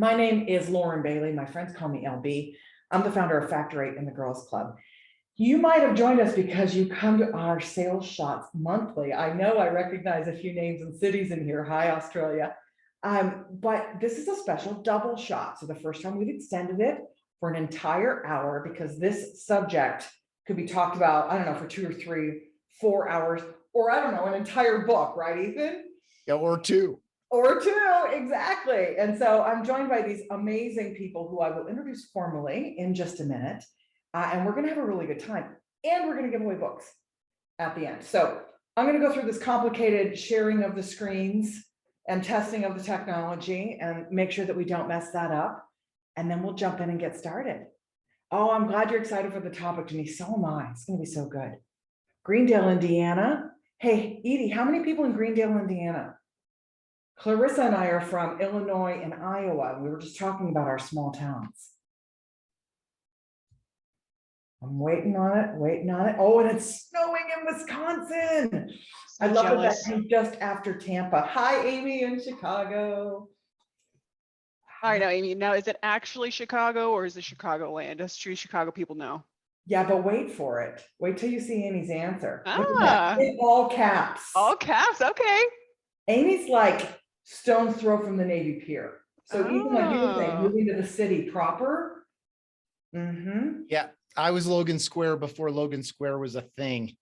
My name is Lauren Bailey. My friends call me LB. I'm the founder of Factor 8 and the Girls Club. You might have joined us because you come to our sales shots monthly. I know I recognize a few names and cities in here. Hi, Australia. But this is a special double shot. So the first time we've extended it for an entire hour because this subject could be talked about, I don't know, for 2 or 3, 4 hours, or I don't know, an entire book, right, Ethan? Yeah, or two. Or two, exactly. And so I'm joined by these amazing people who I will introduce formally in just a minute. And we're going to have a really good time. And we're going to give away books at the end. So I'm going to go through this complicated sharing of the screens and testing of the technology and make sure that we don't mess that up. And then we'll jump in and get started. Oh, I'm glad you're excited for the topic, Denise. So am I. It's going to be so good. Greendale, Indiana. Hey, Edie, how many people in Greendale, Indiana? Clarissa and I are from Illinois and Iowa. We were just talking about our small towns. I'm waiting on it. Oh, and it's snowing in Wisconsin. I love that came just after Tampa. Hi, Amy in Chicago. All right, now, Amy, now is it actually Chicago or is it Chicagoland? Us true Chicago people know. Yeah, but wait for it. Wait till you see Amy's answer. Ah. Look at that. In all caps. All caps, okay. Amy's like stone's throw from the Navy Pier. So even like you were saying, moving to the city proper. Mm-hmm. Yeah, I was Logan Square before Logan Square was a thing.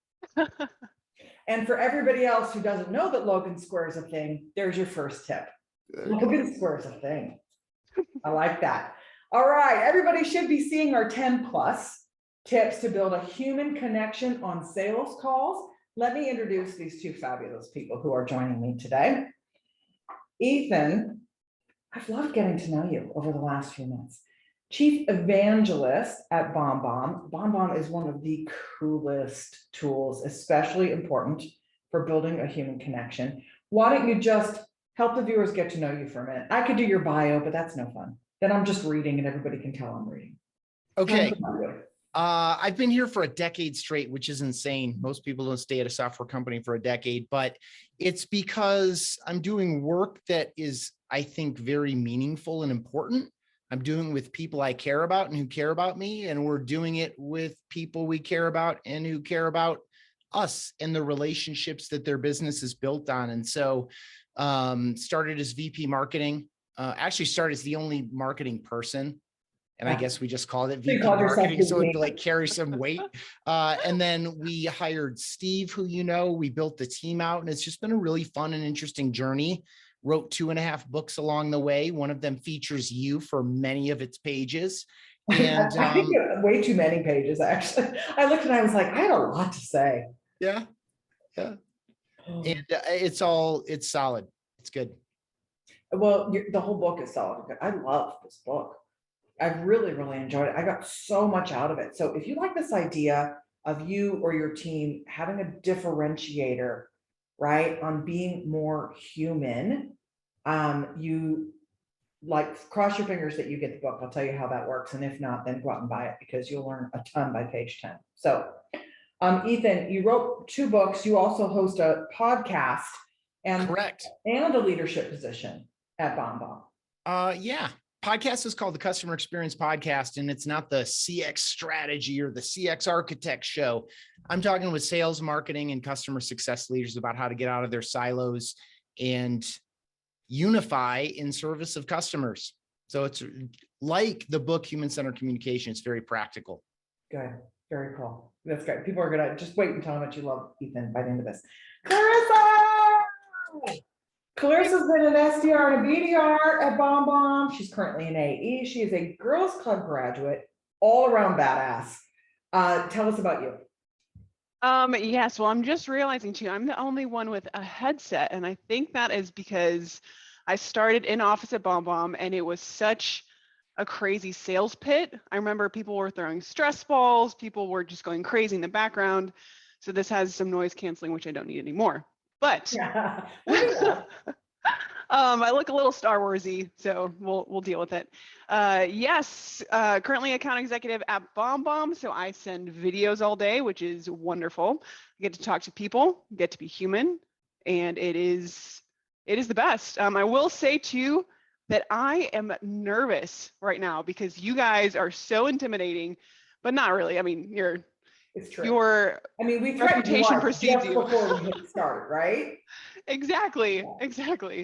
And for everybody else who doesn't know that Logan Square is a thing, there's your first tip. Logan Square is a thing. I like that. All right, everybody should be seeing our 10 plus tips to build a human connection on sales calls. Let me introduce these two fabulous people who are joining me today. Ethan, I've loved getting to know you over the last few months. Chief Evangelist at BombBomb. BombBomb is one of the coolest tools, especially important for building a human connection. Why don't you just help the viewers get to know you for a minute? I could do your bio, but that's no fun. Then I'm just reading and everybody can tell I'm reading. Okay. I've been here for a decade straight, which is insane. Most people don't stay at a software company for a decade, but it's because I'm doing work that is, I think, very meaningful and important. I'm doing it with people I care about and who care about me, and we're doing it with people we care about and who care about us and the relationships that their business is built on. And so started as VP marketing, actually started as the only marketing person. And I guess we just called it VP marketing, so it like carry some weight. And then we hired Steve, who you know, we built the team out, and it's just been a really fun and interesting journey. Wrote 2.5 books along the way. One of them features you for many of its pages. And I think way too many pages, actually. I looked and I was like, I had a lot to say. Yeah. And it's solid. It's good. Well, the whole book is solid. I love this book. I've really, really enjoyed it. I got so much out of it. So if you like this idea of you or your team having a differentiator, right, on being more human, you like cross your fingers that you get the book. I'll tell you how that works. And if not, then go out and buy it because you'll learn a ton by page 10. So Ethan, you wrote 2 books. You also host a podcast and, correct, and a leadership position at BombBomb. Yeah. Podcast is called the Customer Experience Podcast, and it's not the CX strategy or the CX architect show. I'm talking with sales, marketing, and customer success leaders about how to get out of their silos and unify in service of customers. So it's like the book Human-Centered Communication. It's very practical. Good. Very cool. That's great. People are going to just wait and tell them what you love, Ethan, by the end of this. Clarissa's been an SDR and a BDR at BombBomb. She's currently an AE. She is a Girls Club graduate, all around badass. Tell us about you. Yes, well, I'm just realizing too, I'm the only one with a headset. And I think that is because I started in office at BombBomb and it was such a crazy sales pit. I remember people were throwing stress balls. People were just going crazy in the background. So this has some noise canceling, which I don't need anymore. But Yeah. I look a little Star Warsy, so we'll deal with it. Yes, currently account executive at BombBomb, so I send videos all day, which is wonderful. I get to talk to people, get to be human, and it is the best. I will say too, that I am nervous right now because you guys are so intimidating, but not really. I mean, It's true. your I mean, we threatened your reputation life precedes just you. before we hit start, right? Exactly.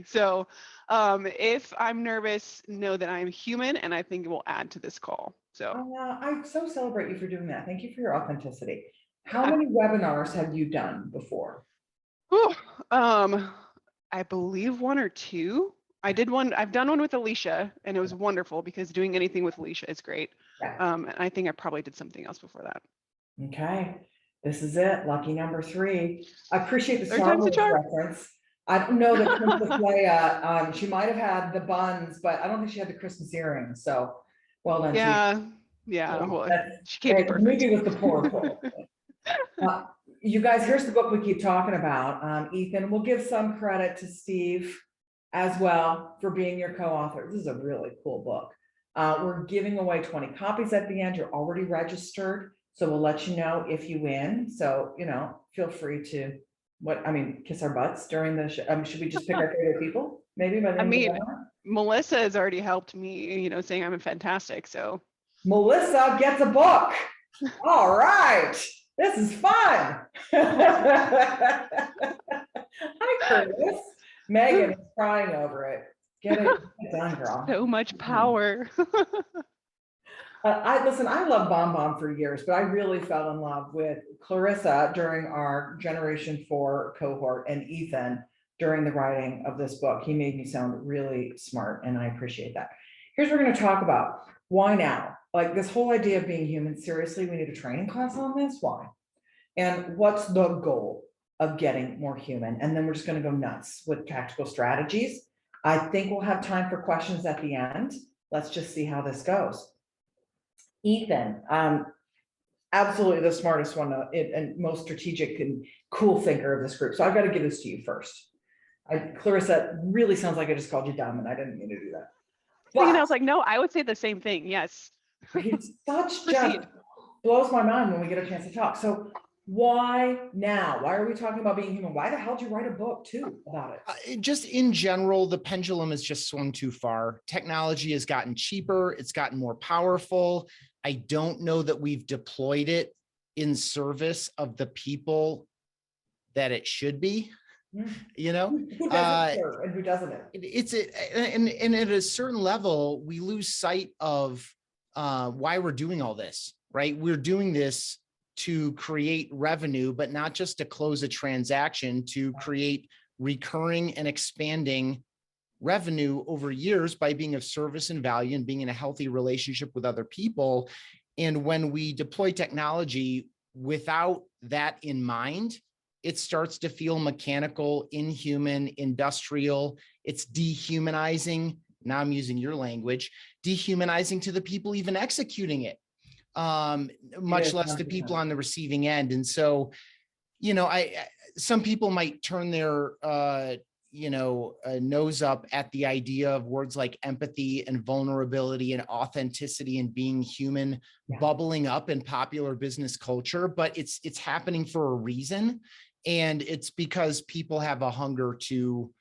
So if I'm nervous, know that I'm human, and I think it will add to this call. So I so celebrate you for doing that. Thank you for your authenticity. How yeah. many webinars have you done before? Whew. I believe 1 or 2. I've done one with Alicia, and it was wonderful because doing anything with Alicia is great. Yeah. And I think I probably did something else before that. Okay, this is it. Lucky number 3. I appreciate the Third Star time's the Wars charm. reference. I don't know that Princess Leia, she might have had the buns, but I don't think she had the Christmas earrings. So well done. Yeah. Yeah, Well, that's- she can't be the perfect. movie was the poor. You guys, here's the book we keep talking about. Ethan, we'll give some credit to Steve as well for being your co-author. This is a really cool book. We're giving away 20 copies at the end. You're already registered, so we'll let you know if you win. So, feel free to kiss our butts during the show. Should we just pick our favorite people? Maybe by the end of the webinar? Melissa has already helped me, saying I'm fantastic. So Melissa gets a book. All right. This is fun. Hi, Curtis. Megan is crying over it. Get it done, girl. so much power. I love BombBomb for years, but I really fell in love with Clarissa during our Generation 4 cohort and Ethan during the writing of this book. He made me sound really smart, and I appreciate that. Here's what we're going to talk about. Why now? Like this whole idea of being human, seriously, we need a training class on this. Why? And what's the goal of getting more human? And then we're just going to go nuts with tactical strategies. I think we'll have time for questions at the end. Let's just see how this goes. Ethan, absolutely the smartest one and most strategic and cool thinker of this group. So I've got to give this to you first. Clarissa, really sounds like I just called you dumb, and I didn't mean to do that. And I was like, no, I would say the same thing. Yes. It's just blows my mind when we get a chance to talk. So why now? Why are we talking about being human? Why the hell did you write a book too about it? Just in general, the pendulum has just swung too far. Technology has gotten cheaper. It's gotten more powerful. I don't know that we've deployed it in service of the people that it should be. Who doesn't serve and who doesn't it? And at a certain level, we lose sight of why we're doing all this, right? We're doing this to create revenue, but not just to close a transaction, to create recurring and expanding revenue over years by being of service and value and being in a healthy relationship with other people. And when we deploy technology without that in mind, it starts to feel mechanical, inhuman, industrial. It's dehumanizing. Now I'm using your language, dehumanizing to the people even executing it, much less the people on the receiving end. And so, some people might turn their, nose up at the idea of words like empathy and vulnerability and authenticity and being human bubbling up in popular business culture, but it's happening for a reason. And it's because people have a hunger to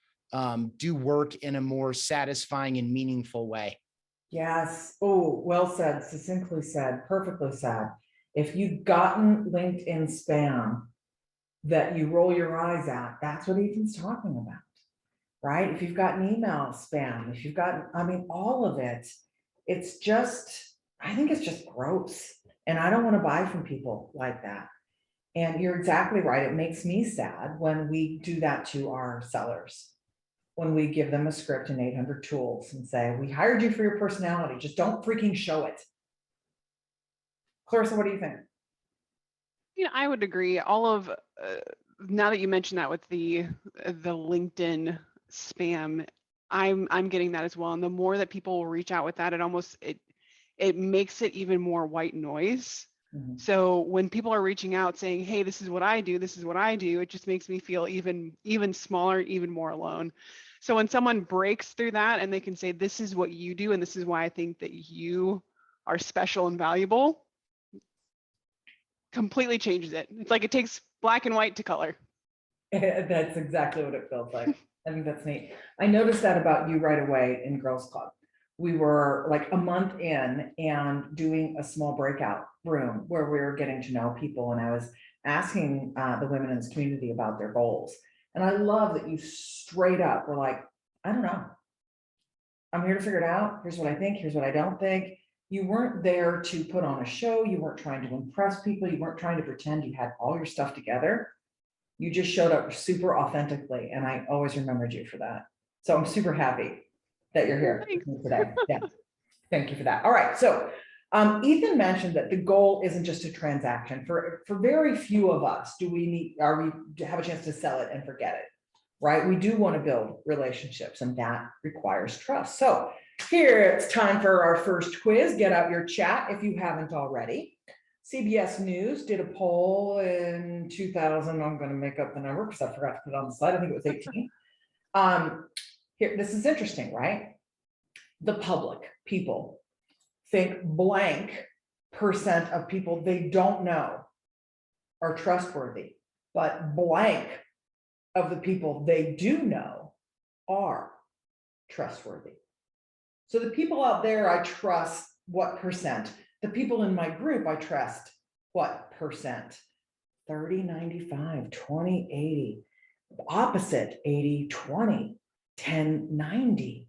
do work in a more satisfying and meaningful way. Yes. Oh, well said, succinctly said, perfectly said. If you've gotten LinkedIn spam that you roll your eyes at, that's what Ethan's talking about, right? If you've gotten email spam, if you've gotten, all of it, it's just, I think it's just gross. And I don't want to buy from people like that. And you're exactly right. It makes me sad when we do that to our sellers. When we give them a script and 800 tools and say, we hired you for your personality, just don't freaking show it. Clarissa, what do you think? I would agree. All of, now that you mentioned that with the LinkedIn spam, I'm getting that as well. And the more that people will reach out with that, it makes it even more white noise. Mm-hmm. So when people are reaching out saying, hey, this is what I do, it just makes me feel even smaller, even more alone. So when someone breaks through that and they can say, this is what you do, and this is why I think that you are special and valuable, completely changes it. It's like it takes black and white to color. That's exactly what it feels like. I think that's neat. I noticed that about you right away in Girls Club. We were like a month in and doing a small breakout room where we were getting to know people. And I was asking the women in this community about their goals. And I love that you straight up were like, I don't know. I'm here to figure it out. Here's what I think. Here's what I don't think. You weren't there to put on a show. You weren't trying to impress people. You weren't trying to pretend you had all your stuff together. You just showed up super authentically. And I always remembered you for that. So I'm super happy that you're here with me today. Yeah. Thank you for that. All right. So Ethan mentioned that the goal isn't just a transaction. For very few of us, do we have a chance to sell it and forget it, right? We do want to build relationships, and that requires trust. So here it's time for our first quiz. Get out your chat if you haven't already. CBS News did a poll in 2000. I'm going to make up the number because I forgot to put it on the slide. I think it was 18. Here, this is interesting, right? The public, people, think blank percent of people they don't know are trustworthy, but blank of the people they do know are trustworthy. So the people out there, I trust what percent? The people in my group, I trust what percent? 30, 95, 20, 80. Opposite, 80, 20, 10, 90.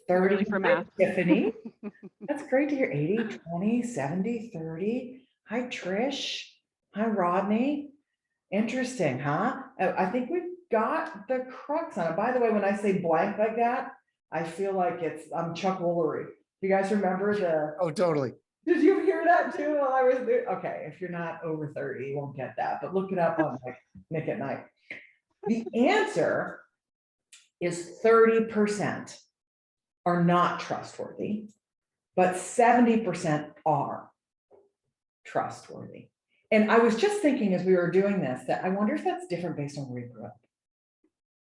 30 Really for math. Tiffany. That's great to hear. 80, 20, 70, 30. Hi, Trish. Hi, Rodney. Interesting, huh? I think we've got the crux on it. By the way, when I say blank like that, I feel like I'm Chuck Woolery. You guys remember the? Oh, totally. Did you hear that too while I was there? Okay, if you're not over 30, you won't get that, but look it up on like Nick at Night. The answer is 30% are not trustworthy, but 70% are trustworthy. And I was just thinking as we were doing this, that I wonder if that's different based on where you grew up.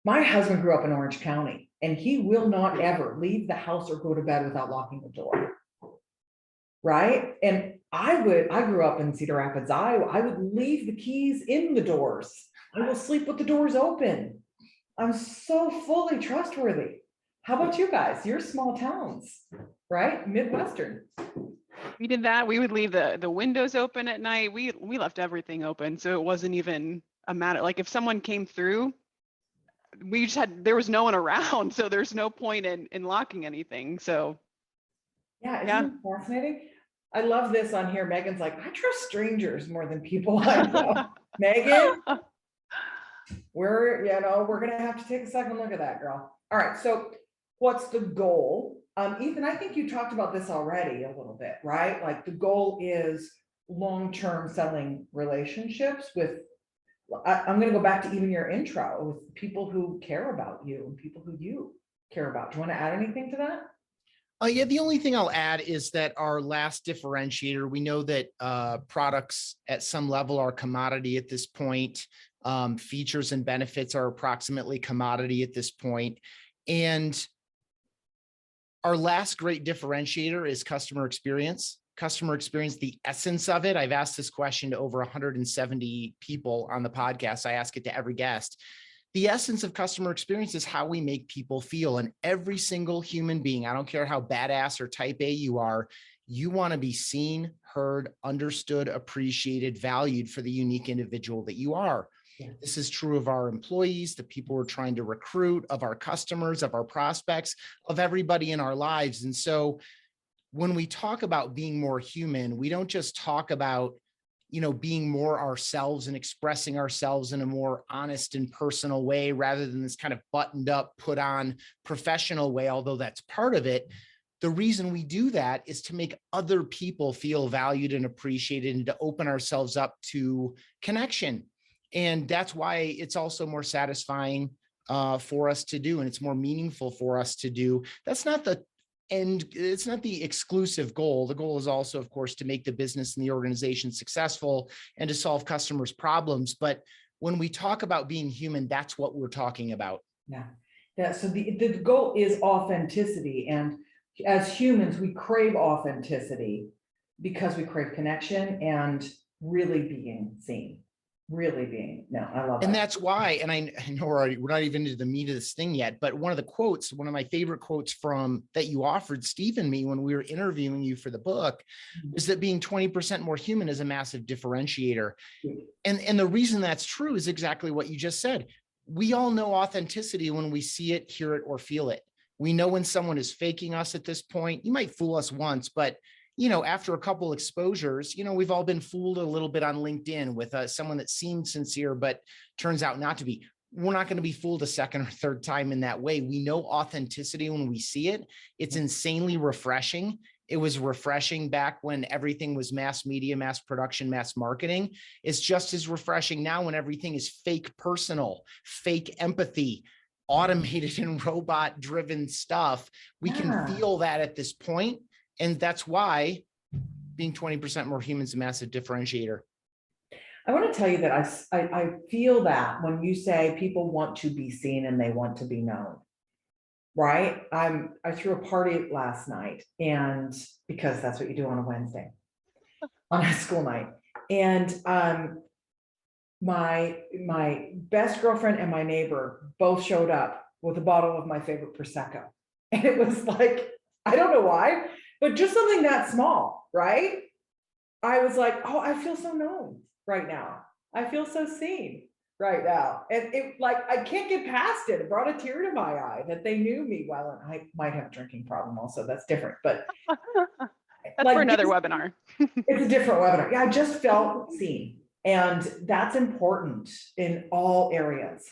My husband grew up in Orange County, and he will not ever leave the house or go to bed without locking the door. Right? And I grew up in Cedar Rapids, Iowa. I would leave the keys in the doors. I will sleep with the doors open. I'm so fully trustworthy. How about you guys? You're small towns, right? Midwestern. We did that. We would leave the windows open at night. We left everything open. So it wasn't even a matter. Like if someone came through, there was no one around. So there's no point in locking anything. So yeah, isn't it fascinating? I love this on here. Megan's like, I trust strangers more than people I know. Megan, we're gonna have to take a second look at that, girl. All right, so what's the goal? Ethan, I think you talked about this already a little bit, right? Like the goal is long-term selling relationships with, I'm gonna go back to even your intro, with people who care about you and people who you care about. Do you want to add anything to that? Yeah, the only thing I'll add is that our last differentiator, we know that products at some level are commodity at this point. Features and benefits are approximately commodity at this point. And our last great differentiator is customer experience. Customer experience, the essence of it. I've asked this question to over 170 people on the podcast. I ask it to every guest. The essence of customer experience is how we make people feel. And every single human being, I don't care how badass or type A you are, you want to be seen, heard, understood, appreciated, valued for the unique individual that you are. Yeah. This is true of our employees, the people we're trying to recruit, of our customers, of our prospects, of everybody in our lives. And so when we talk about being more human, we don't just talk about being more ourselves and expressing ourselves in a more honest and personal way, rather than this kind of buttoned up, put on professional way, although that's part of it. The reason we do that is to make other people feel valued and appreciated, and to open ourselves up to connection. And that's why it's also more satisfying for us to do, and it's more meaningful for us to do. That's not the end. It's not the exclusive goal. The goal is also, of course, to make the business and the organization successful and to solve customers' problems. But when we talk about being human, that's what we're talking about. Yeah. Yeah. So the goal is authenticity. And as humans, we crave authenticity because we crave connection and really being seen. really being. No, I love And it. that's why, and I know we're not even into the meat of this thing yet, but one of the quotes, one of my favorite quotes from that you offered Steve and me when we were interviewing you for the book, is that being 20% more human is a massive differentiator. And the reason that's true is exactly what you just said. We all know authenticity when we see it, hear it, or feel it. We know when someone is faking us at this point. You might fool us once, but after a couple exposures, we've all been fooled a little bit on LinkedIn with someone that seemed sincere, but turns out not to be. We're not going to be fooled a second or third time in that way. We know authenticity when we see it. It's insanely refreshing. It was refreshing back when everything was mass media, mass production, mass marketing. It's just as refreshing now when everything is fake personal, fake empathy, automated and robot driven stuff. We can feel that at this point. And that's why being 20% more human is a massive differentiator. I want to tell you that I feel that when you say people want to be seen and they want to be known, right? I threw a party last night, and because that's what you do on a Wednesday, on a school night. And my best girlfriend and my neighbor both showed up with a bottle of my favorite Prosecco. And it was like, I don't know why, but just something that small, right? I was like, oh, I feel so known right now. I feel so seen right now. And it, like, I can't get past it. It brought a tear to my eye that they knew me well. And I might have a drinking problem also. That's different, but that's like, for another webinar. It's a different webinar. Yeah, I just felt seen. And that's important in all areas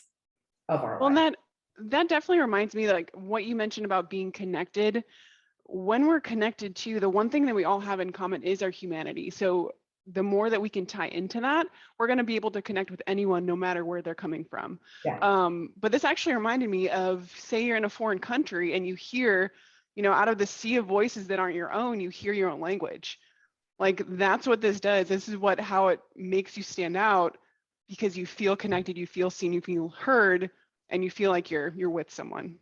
of our Well, life. that definitely reminds me, like what you mentioned about being connected. When we're connected to, the one thing that we all have in common is our humanity. So the more that we can tie into that, we're going to be able to connect with anyone, no matter where they're coming from. Yeah. But this actually reminded me of, say you're in a foreign country and you hear, out of the sea of voices that aren't your own, you hear your own language. Like that's what this does. This is how it makes you stand out, because you feel connected, you feel seen, you feel heard, and you feel like you're with someone.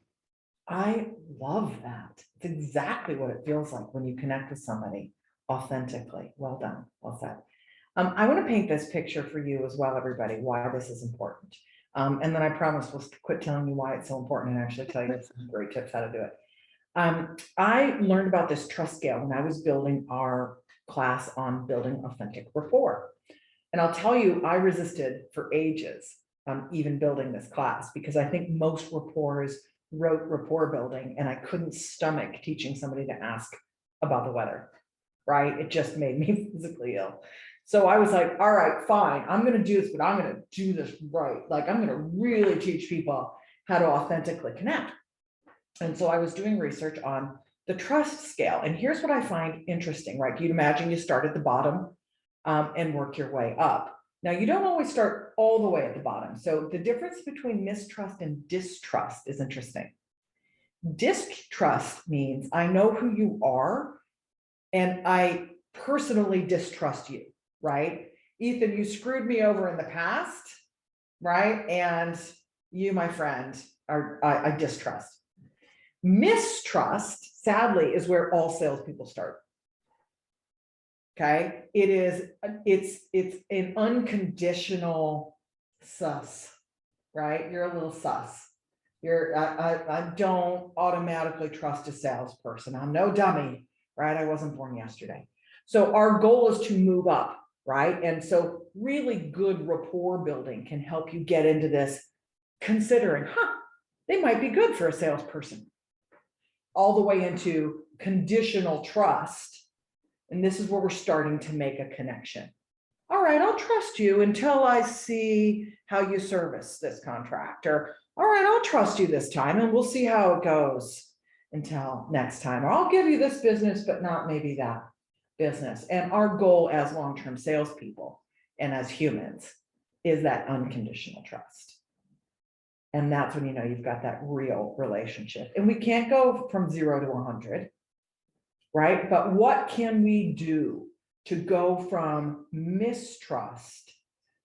I love that. It's exactly what it feels like when you connect with somebody authentically. Well done. Well said. I want to paint this picture for you as well, everybody, why this is important. And then I promise we'll quit telling you why it's so important and actually tell you some great tips how to do it. I learned about this trust scale when I was building our class on building authentic rapport. And I'll tell you, I resisted for ages, even building this class, because I think most rapport wrote rapport building, and I couldn't stomach teaching somebody to ask about the weather, right? It just made me physically ill. So I was like, all right, fine, I'm going to do this, but I'm going to do this right. Like, I'm going to really teach people how to authentically connect. And so I was doing research on the trust scale. And here's what I find interesting, right? You'd imagine you start at the bottom and work your way up. Now, you don't always start all the way at the bottom. So the difference between mistrust and distrust is interesting. Distrust means I know who you are and I personally distrust you, right? Ethan, you screwed me over in the past, right? And you, my friend, I distrust. Mistrust, sadly, is where all salespeople start. Okay, it's an unconditional sus, right? You're a little sus. I don't automatically trust a salesperson. I'm no dummy, right? I wasn't born yesterday. So our goal is to move up, right? And so really good rapport building can help you get into this, considering, they might be good for a salesperson, all the way into conditional trust. And this is where we're starting to make a connection. All right, I'll trust you until I see how you service this contract. Or, all right, I'll trust you this time and we'll see how it goes until next time. Or I'll give you this business, but not maybe that business. And our goal as long-term salespeople and as humans is that unconditional trust. And that's when you know you've got that real relationship. And we can't go from 0 to 100. Right? But what can we do to go from mistrust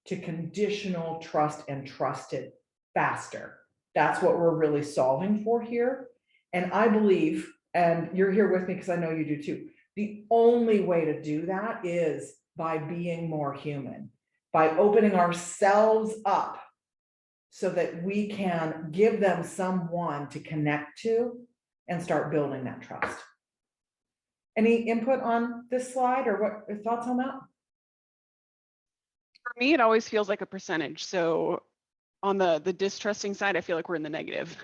to conditional trust and trusted faster? That's what we're really solving for here. And I believe, and you're here with me because I know you do too, the only way to do that is by being more human. by opening ourselves up so that we can give them someone to connect to and start building that trust. Any input on this slide or what your thoughts on that? For me, it always feels like a percentage. So on the distrusting side, I feel like we're in the negative.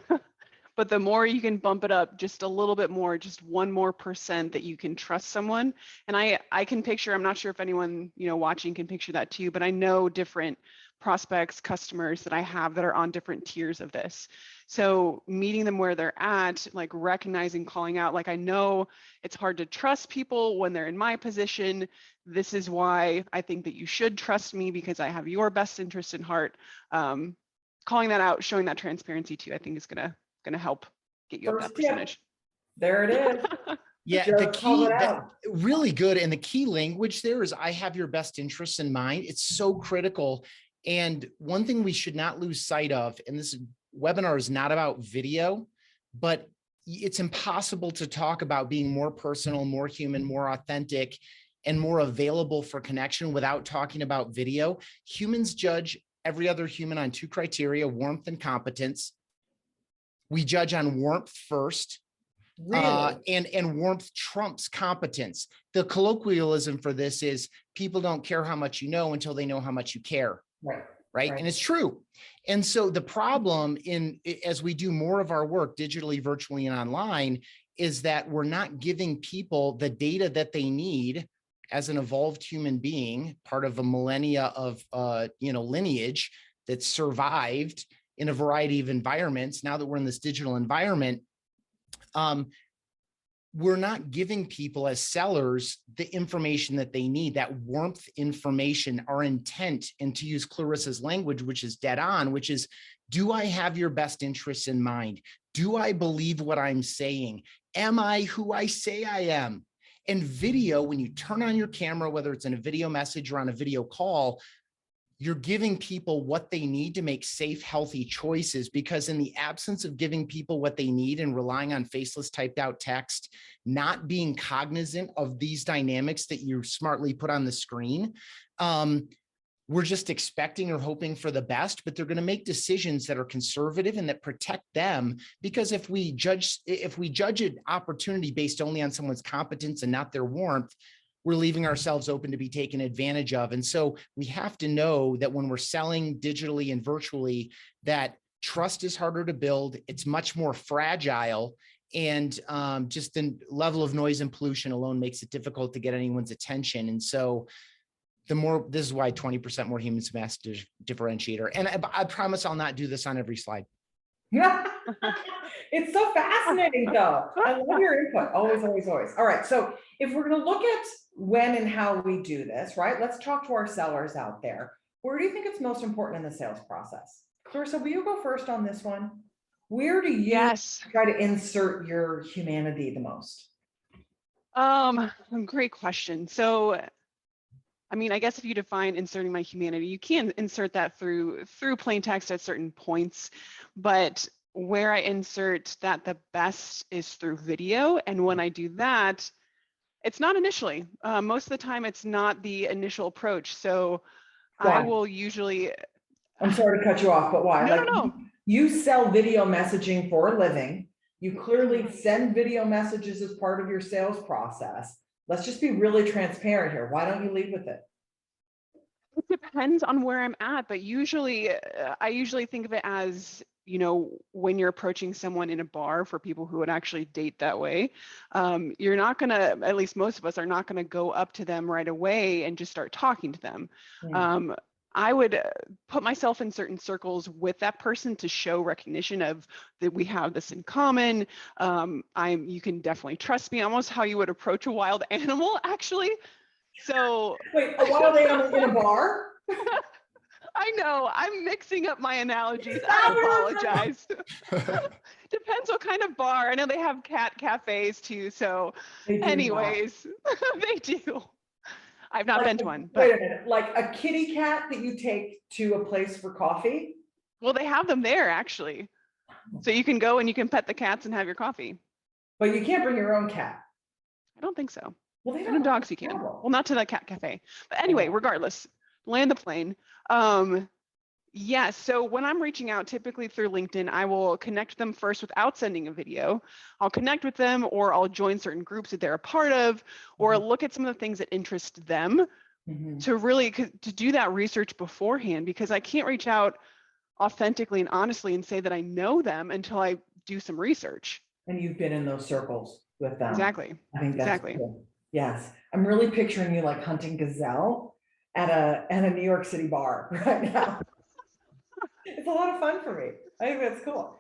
But the more you can bump it up just a little bit more, just 1 more % that you can trust someone. And I can picture, I'm not sure if anyone, watching can picture that too, but I know different prospects, customers that I have that are on different tiers of this. So meeting them where they're at, like recognizing, calling out, like I know it's hard to trust people when they're in my position. This is why I think that you should trust me because I have your best interest in heart. Calling that out, showing that transparency too, I think is gonna help get you up that percentage. There it is. Yeah, the key, really good. And the key language there is I have your best interests in mind. It's so critical. And one thing we should not lose sight of, and this webinar is not about video, but it's impossible to talk about being more personal, more human, more authentic, and more available for connection without talking about video. Humans judge every other human on 2 criteria, warmth and competence. We judge on warmth first. Really? And warmth trumps competence. The colloquialism for this is people don't care how much you know until they know how much you care. Right. And it's true. And so the problem as we do more of our work digitally, virtually, and online is that we're not giving people the data that they need as an evolved human being, part of a millennia of lineage that survived in a variety of environments. Now that we're in this digital environment, we're not giving people as sellers the information that they need, that warmth information, our intent, and to use Clarissa's language, which is dead on, which is, do I have your best interests in mind? Do I believe what I'm saying? Am I who I say I am? And video, when you turn on your camera, whether it's in a video message or on a video call, you're giving people what they need to make safe, healthy choices, because in the absence of giving people what they need and relying on faceless typed out text, not being cognizant of these dynamics that you smartly put on the screen, we're just expecting or hoping for the best, but they're going to make decisions that are conservative and that protect them. Because if we judge an opportunity based only on someone's competence and not their warmth, we're leaving ourselves open to be taken advantage of. And so we have to know that when we're selling digitally and virtually, that trust is harder to build. It's much more fragile. And just the level of noise and pollution alone makes it difficult to get anyone's attention. And so this is why 20% more humans master differentiator. And I promise I'll not do this on every slide. It's so fascinating though. I love your input. Always, always, always. All right. So if we're going to look at when and how we do this, right? Let's talk to our sellers out there. Where do you think it's most important in the sales process? Clarissa, will you go first on this one? Where do you try to insert your humanity the most? Great question. So, I mean, I guess if you define inserting my humanity, you can insert that through plain text at certain points, but where I insert that the best is through video. And when I do that, it's not initially. Most of the time, it's not the initial approach. So why? I will usually. I'm sorry to cut you off, but why? No. You sell video messaging for a living. You clearly send video messages as part of your sales process. Let's just be really transparent here. Why don't you lead with it? It depends on where I'm at, but usually, I usually think of it as, when you're approaching someone in a bar, for people who would actually date that way, you're not going to, at least most of us are not going to go up to them right away and just start talking to them. I would put myself in certain circles with that person to show recognition of that we have this in common. You can definitely trust me, almost how you would approach a wild animal, actually. So wait, a wild animal in a bar? I know, I'm mixing up my analogies. I apologize. Depends what kind of bar. I know they have cat cafes too. So anyways, they do. I've not been to one. But... Wait a minute, like a kitty cat that you take to a place for coffee? Well, they have them there actually. So you can go and you can pet the cats and have your coffee. But you can't bring your own cat. I don't think so. Well, they don't dogs you can. Well, not to the cat cafe. But anyway, regardless, land the plane. Yeah, so when I'm reaching out, typically through LinkedIn, I will connect them first without sending a video. I'll connect with them, or I'll join certain groups that they're a part of, or look at some of the things that interest them to really to do that research beforehand, because I can't reach out authentically and honestly and say that I know them until I do some research. And you've been in those circles with them. Exactly. I think that's Exactly. cool. Yes. I'm really picturing you like hunting gazelle at a New York City bar right now. It's a lot of fun for me. I think that's cool.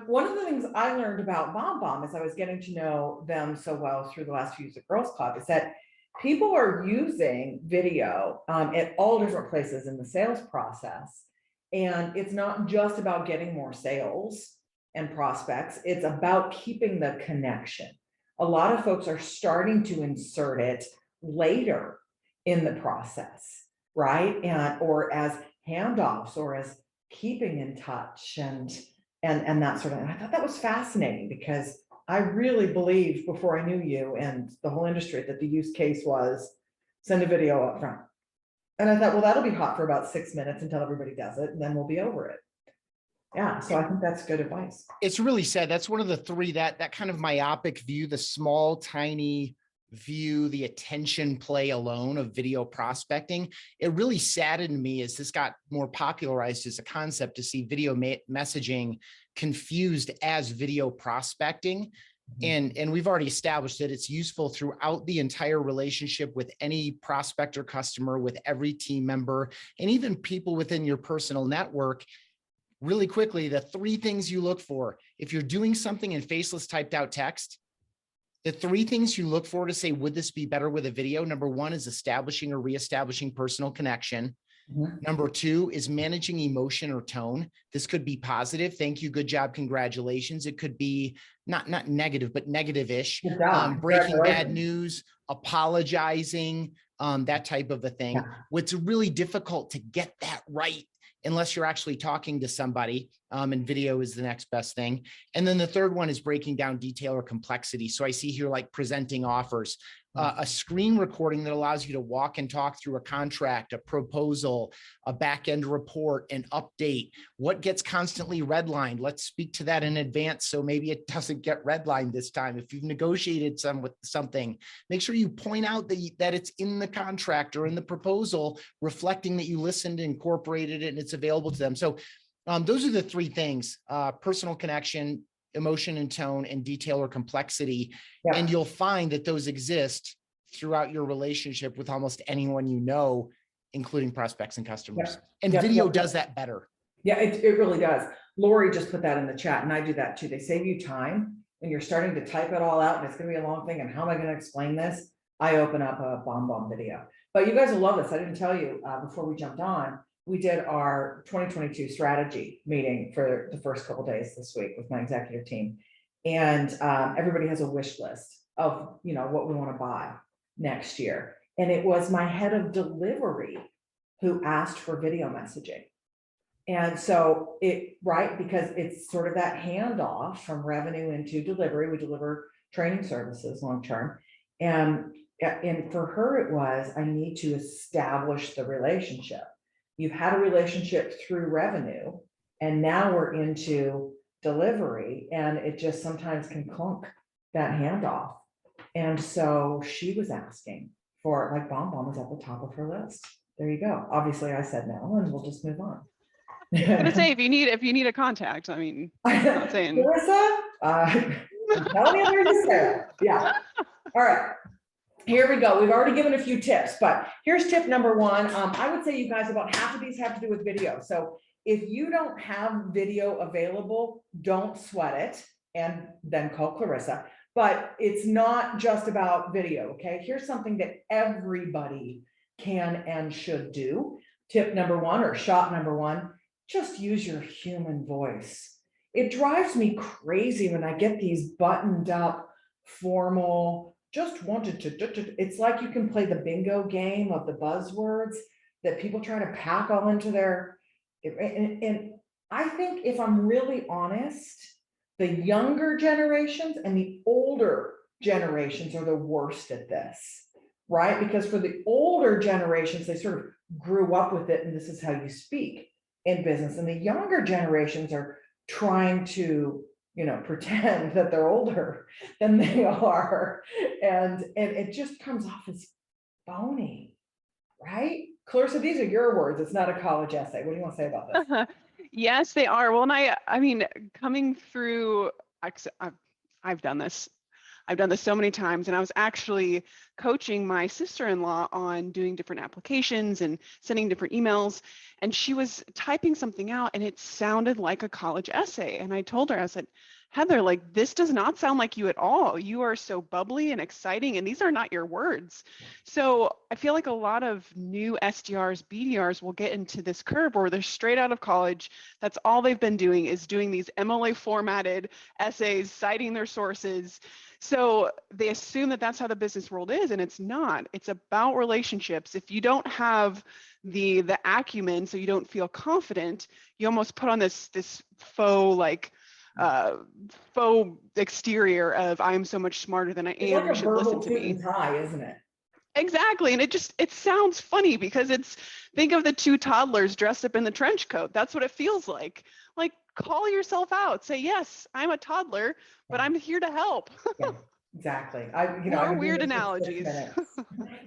One of the things I learned about BombBomb as I was getting to know them so well through the last few years at Girls Club is that people are using video at all different places in the sales process. And it's not just about getting more sales and prospects, it's about keeping the connection. A lot of folks are starting to insert it later in the process, right? And or as handoffs or as keeping in touch and that sort of thing. I thought that was fascinating because I really believed before I knew you and the whole industry that the use case was send a video up front. And I thought, well, that'll be hot for about 6 minutes until everybody does it, and then we'll be over it. Yeah, so I think that's good advice. It's really sad. That's one of the three, that kind of myopic view, the small, tiny view, the attention play alone of video prospecting. It really saddened me as this got more popularized as a concept to see video messaging confused as video prospecting. And we've already established that it's useful throughout the entire relationship with any prospect or customer, with every team member, and even people within your personal network. Really quickly, the three things you look for, if you're doing something in faceless typed out text, the three things you look for to say, would this be better with a video? Number one is establishing or reestablishing personal connection. Number two is managing emotion or tone. This could be positive. Thank you. Good job. Congratulations. It could be not negative, but negative-ish. Breaking bad news, apologizing, that type of a thing. What's really difficult to get that right unless you're actually talking to somebody, and video is the next best thing. And then the third one is breaking down detail or complexity. So I see here like presenting offers, a screen recording that allows you to walk and talk through a contract, a proposal, a back-end report, an update. What gets constantly redlined? Let's speak to that in advance so maybe it doesn't get redlined this time. If you've negotiated with something, make sure you point out that it's in the contract or in the proposal, reflecting that you listened, incorporated it, and it's available to them. So those are the three things: personal connection, emotion and tone, and detail or complexity. And you'll find that those exist throughout your relationship with almost anyone you know, including prospects and customers. And video does that better. Yeah, it really does. Lori just put that in the chat, and I do that too. They save you time when you're starting to type it all out and it's going to be a long thing. And how am I going to explain this? I open up a BombBomb video. But you guys will love this. I didn't tell you before we jumped on. We did our 2022 strategy meeting for the first couple of days this week with my executive team. And everybody has a wish list of, what we want to buy next year. And it was my head of delivery who asked for video messaging. And so because it's sort of that handoff from revenue into delivery. We deliver training services long-term. And for her, it was, I need to establish the relationship. You've had a relationship through revenue, and now we're into delivery, and it just sometimes can clunk that handoff. And so she was asking for, like, BombBomb was at the top of her list. There you go. Obviously, I said no, and we'll just move on. I'm gonna say if you need a contact, I mean, I'm not saying. Marissa, I'm telling you, there's Sarah. Yeah. All right. Here we go. We've already given a few tips, but here's tip number one. I would say you guys, about half of these have to do with video. So if you don't have video available, don't sweat it and then call Clarissa. But it's not just about video, okay? Here's something that everybody can and should do. Tip number one, or shot number one, just use your human voice. It drives me crazy when I get these buttoned up, formal, just wanted to, it's like you can play the bingo game of the buzzwords that people try to pack all into their, and I think if I'm really honest, the younger generations and the older generations are the worst at this. right? Because for the older generations, they sort of grew up with it, and this is how you speak in business. And the younger generations are trying to, pretend that they're older than they are. And it just comes off as phony, right? Clarissa, these are your words. It's not a college essay. What do you want to say about this? Yes, they are. Well, and I mean, coming through, I've done this. I've done this so many times, and I was actually coaching my sister-in-law on doing different applications and sending different emails, and she was typing something out and it sounded like a college essay. And I told her, I said, Heather, like, this does not sound like you at all. You are so bubbly and exciting, and these are not your words. So I feel like a lot of new SDRs, BDRs will get into this curve where they're straight out of college. That's all they've been doing is doing these MLA formatted essays, citing their sources. So they assume that that's how the business world is, and it's not. It's about relationships. If you don't have the acumen, so you don't feel confident, you almost put on this faux faux exterior of I'm so much smarter than I am. It's like You a should verbal listen to suit me. and tie, isn't it? Exactly. And it sounds funny because think of the two toddlers dressed up in the trench coat. That's what it feels like. Like, call yourself out. Say, yes, I'm a toddler, but I'm here to help. Yeah, exactly. More I've been doing weird this for 6 analogies. minutes,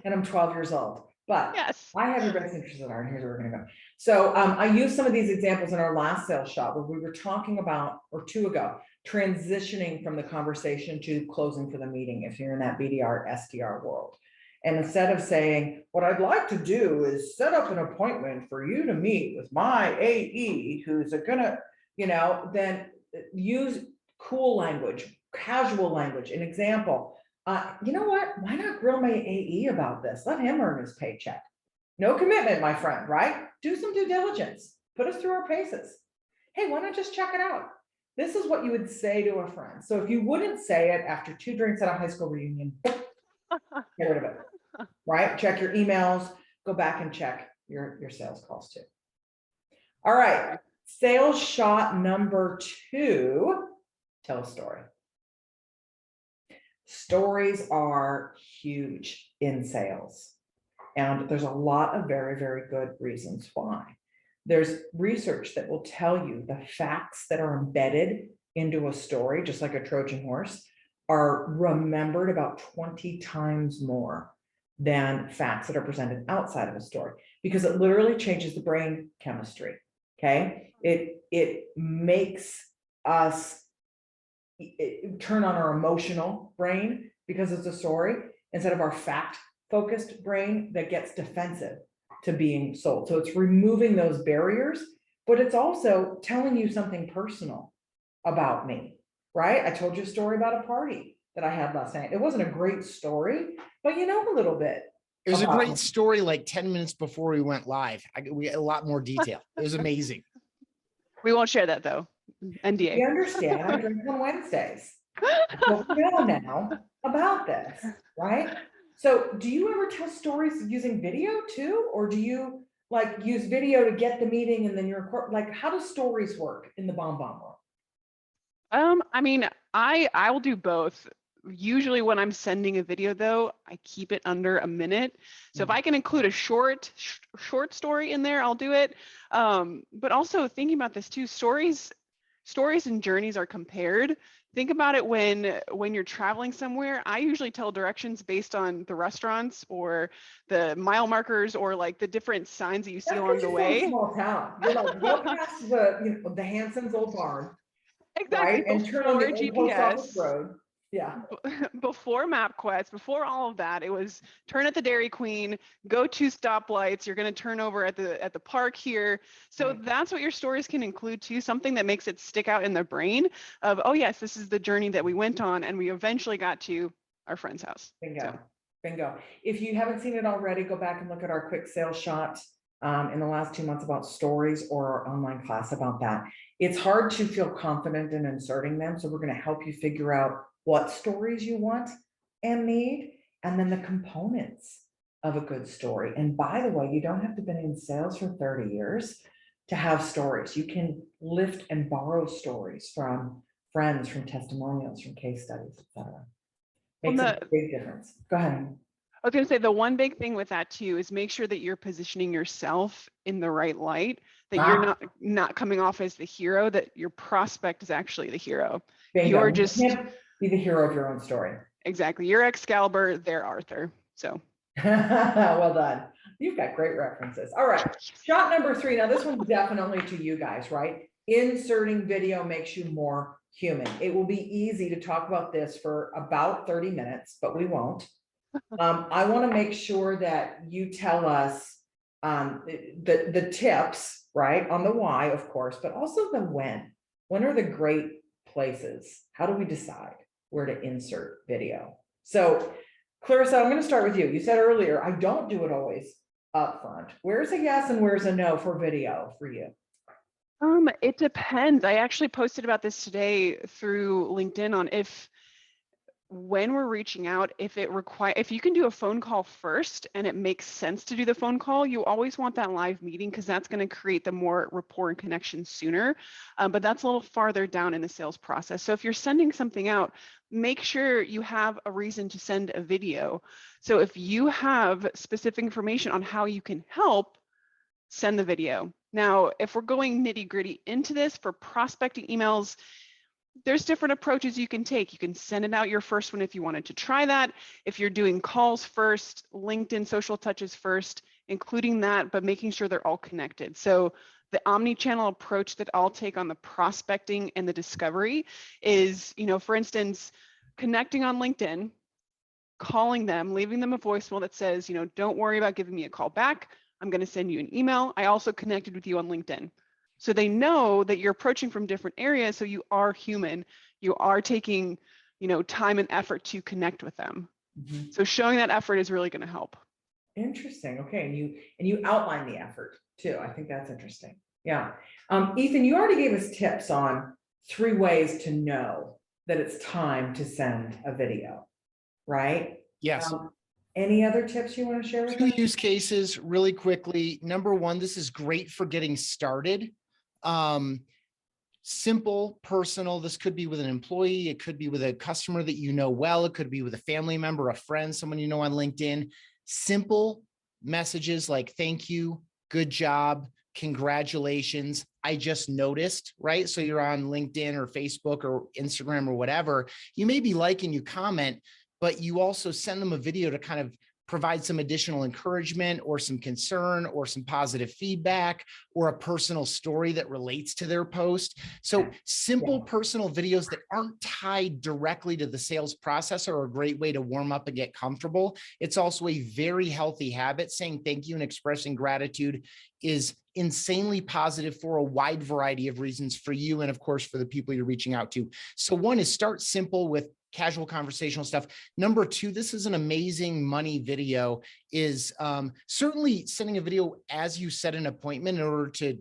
and I'm 12 years old, but Yes. I have your best interests at heart, and here's where we're gonna go. So I used some of these examples in our last sales shop where we were talking about, or two ago, transitioning from the conversation to closing for the meeting if you're in that BDR, SDR world. And instead of saying, what I'd like to do is set up an appointment for you to meet with my AE who's gonna, then use cool language, casual language. An example, you know what? Why not grill my AE about this? Let him earn his paycheck. No commitment, my friend, right? Do some due diligence. Put us through our paces. Hey, why not just check it out? This is what you would say to a friend. So if you wouldn't say it after 2 drinks at a high school reunion, get rid of it, right? Check your emails, go back and check your sales calls too. All right, sales shot number 2, tell a story. Stories are huge in sales, and there's a lot of very, very good reasons why. There's research that will tell you the facts that are embedded into a story, just like a Trojan horse, are remembered about 20 times more than facts that are presented outside of a story, because it literally changes the brain chemistry. Okay, it makes us turn on our emotional brain because it's a story instead of our fact focused brain that gets defensive to being sold. So it's removing those barriers, but it's also telling you something personal about me, right? I told you a story about a party that I had last night. It wasn't a great story, but you know a little bit. It was a about great me. story like 10 minutes before we went live. We had a lot more detail. It was amazing. We won't share that though. You NDA. understand, I drink on Wednesdays. But we know now about this, right? So do you ever tell stories using video too? Or do you like use video to get the meeting and then you record? Like, how do stories work in the BombBomb world? I mean, I will do both. Usually when I'm sending a video though, I keep it under a minute. So if I can include a short story in there, I'll do it. But also thinking about this too, stories and journeys are compared. Think about it when you're traveling somewhere. I usually tell directions based on the restaurants or the mile markers or like the different signs that you see along the way. Small town. You're like, go past the Hanson's old barn, Exactly. right? And turn on the old post office GPS. road. Yeah. Before MapQuest, before all of that, it was turn at the Dairy Queen, go 2 stoplights, you're going to turn over at the park here. So Right. that's what your stories can include too, something that makes it stick out in the brain of, oh yes, this is the journey that we went on and we eventually got to our friend's house. Bingo. So. Bingo. If you haven't seen it already, go back and look at our quick sales shot in the last 2 months about stories, or our online class about that. It's hard to feel confident in inserting them. So we're going to help you figure out what stories you want and need, and then the components of a good story. And by the way, you don't have to have been in sales for 30 years to have stories. You can lift and borrow stories from friends, from testimonials, from case studies, etc. Makes a big difference. Go ahead. I was going to say the one big thing with that too is make sure that you're positioning yourself in the right light, that you're not coming off as the hero, that your prospect is actually the hero. Bingo. You're You just can't be the hero of your own story. exactly. You're Excalibur, they're Arthur. So well done. You've got great references. All right. Shot number 3. Now this one's definitely to you guys, right? Inserting video makes you more human. It will be easy to talk about this for about 30 minutes, but we won't. I want to make sure that you tell us the tips, right, on the why, of course, but also the when. When are the great places? How do we decide where to insert video? So, Clarissa, I'm going to start with you. You said earlier, I don't do it always up front. Where's a yes and where's a no for video for you? it depends. I actually posted about this today through LinkedIn on when we're reaching out, if you can do a phone call first and it makes sense to do the phone call, you always want that live meeting because that's going to create the more rapport and connection sooner. But that's a little farther down in the sales process. So if you're sending something out, make sure you have a reason to send a video. So if you have specific information on how you can help, send the video. Now, if we're going nitty-gritty into this for prospecting emails, there's different approaches you can take. You can send it out your first one if you wanted to try that. If you're doing calls first, LinkedIn social touches first, including that, but making sure they're all connected. So the omni-channel approach that I'll take on the prospecting and the discovery is, for instance, connecting on LinkedIn, calling them, leaving them a voicemail that says, don't worry about giving me a call back. I'm going to send you an email. I also connected with you on LinkedIn. So they know that you're approaching from different areas. So you are human. You are taking, time and effort to connect with them. Mm-hmm. So showing that effort is really going to help. Interesting. Okay. And you outline the effort too. I think that's interesting. Yeah. Ethan, you already gave us tips on 3 ways to know that it's time to send a video, right? Yes. Any other tips you want to share with us? 2 use cases really quickly. Number 1, this is great for getting started. Simple, personal. This could be with an employee. It could be with a customer that you know well. It could be with a family member, a friend, someone you know on LinkedIn. Simple messages like thank you, good job, congratulations, I just noticed, right? So you're on LinkedIn or Facebook or Instagram or whatever. You may be liking, you comment, but you also send them a video to kind of provide some additional encouragement or some concern or some positive feedback or a personal story that relates to their post. So simple personal videos that aren't tied directly to the sales process are a great way to warm up and get comfortable. It's also a very healthy habit. Saying thank you and expressing gratitude is insanely positive for a wide variety of reasons for you and of course for the people you're reaching out to. So 1 is start simple with casual conversational stuff. Number 2, this is an amazing money video, is certainly sending a video as you set an appointment in order to,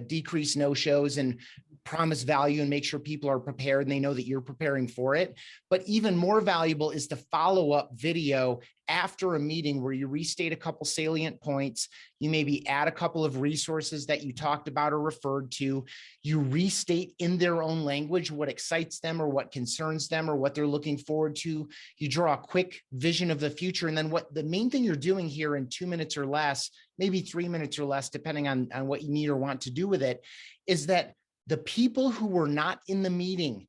decrease no-shows and promise value and make sure people are prepared and they know that you're preparing for it. But even more valuable is the follow-up video after a meeting where you restate a couple salient points. You maybe add a couple of resources that you talked about or referred to. You restate in their own language what excites them or what concerns them or what they're looking forward to. You draw a quick vision of the future. And then what the main thing you're doing here in 2 minutes or less, maybe 3 minutes or less, depending on what you need or want to do with it, is that the people who were not in the meeting,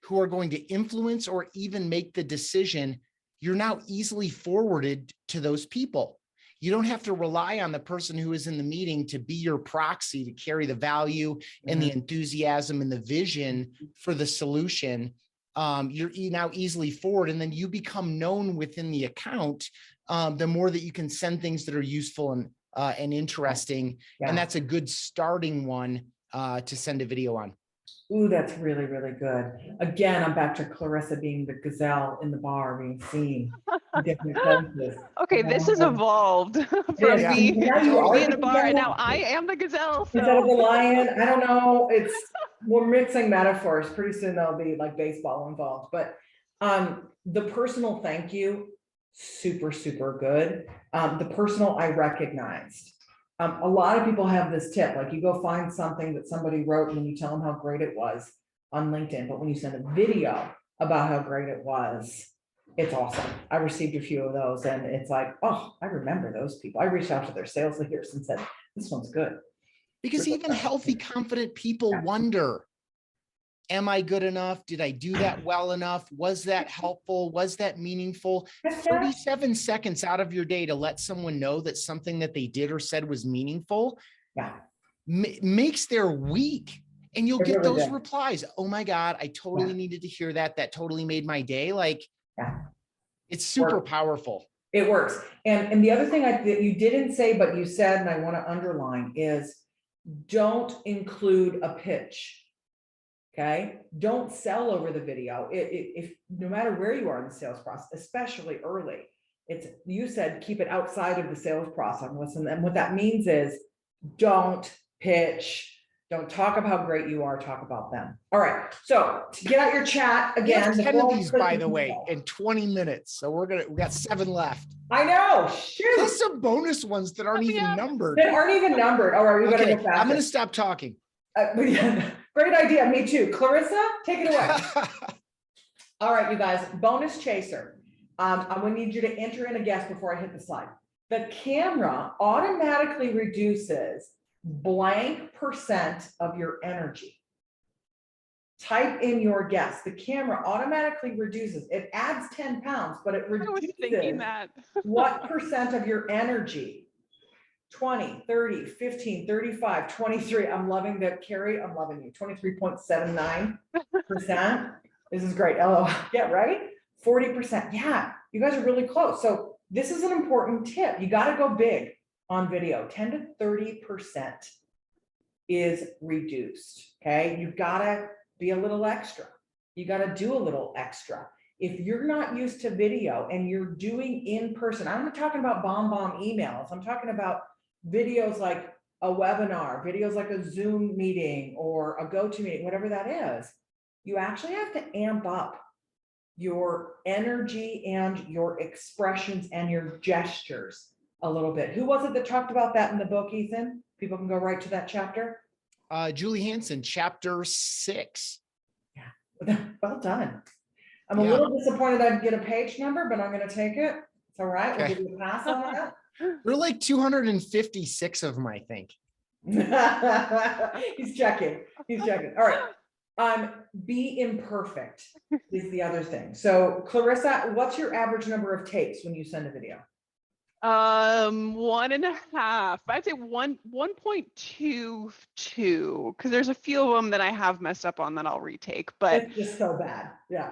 who are going to influence or even make the decision, you're now easily forwarded to those people. You don't have to rely on the person who is in the meeting to be your proxy to carry the value and the enthusiasm and the vision for the solution. You're now easily forward, and then you become known within the account. The more that you can send things that are useful and interesting, and that's a good starting one to send a video on. Ooh, that's really, really good. Again, I'm back to Clarissa being the gazelle in the bar, being seen in different places. Okay, this has evolved from me totally in a bar, and now I am the gazelle. So. Instead of the lion, I don't know. We're mixing metaphors. Pretty soon there'll be like baseball involved. But the personal thank you, super, super good. The personal I recognized. A lot of people have this tip, like you go find something that somebody wrote and you tell them how great it was on LinkedIn. But when you send a video about how great it was, It's awesome. I received a few of those and it's like, oh, I remember those people. I reached out to their sales leaders and said, this one's good. Because even healthy, confident people wonder, am I good enough? Did I do that well enough? Was that helpful? Was that meaningful? 37 seconds out of your day to let someone know that something that they did or said was meaningful makes their week. And you'll get those replies. Oh my God, I totally needed to hear that. That totally made my day. Like, it's super powerful. It works. And the other thing that you didn't say, but you said, and I want to underline, is don't include a pitch. Okay. Don't sell over the video. If no matter where you are in the sales process, especially early, you said keep it outside of the sales process. And what that means is don't pitch. Don't talk about how great you are, talk about them. All right, so to get out your chat again. 10 of these, by the way, in 20 minutes. So we got 7 left. I know, shoot. Plus some bonus ones that aren't even numbered. That aren't even numbered. All right, we better go faster. I'm gonna stop talking. Great idea, me too. Clarissa, take it away. All right, you guys, bonus chaser. I'm gonna need you to enter in a guess before I hit the slide. The camera automatically reduces blank % of your energy. Type in your guess. The camera automatically reduces. It adds 10 pounds, but it reduces what % of your energy? 20, 30, 15, 35, 23. I'm loving that, Carrie. I'm loving you. 23.79%. This is great. LOL. Yeah, right? 40%. Yeah, you guys are really close. So this is an important tip. You got to go big on video. 10 to 30% is reduced. Okay. You've got to be a little extra. You got to do a little extra. If you're not used to video and you're doing in person, I'm not talking about BombBomb emails. I'm talking about videos like a webinar, videos like a Zoom meeting or a GoToMeeting, whatever that is. You actually have to amp up your energy and your expressions and your gestures a little bit. Who was it that talked about that in the book, Ethan? People can go right to that chapter. Julie Hansen, chapter 6. Yeah, well done. I'm a little disappointed I didn't get a page number, but I'm going to take it. It's all right. We'll give you a pass on that. There are like 256 of them, I think. He's checking. He's checking. All right. Be imperfect is the other thing. So Clarissa, what's your average number of takes when you send a video? 1.5. I'd say 1.22, because there's a few of them that I have messed up on that I'll retake, but it's just so bad. Yeah.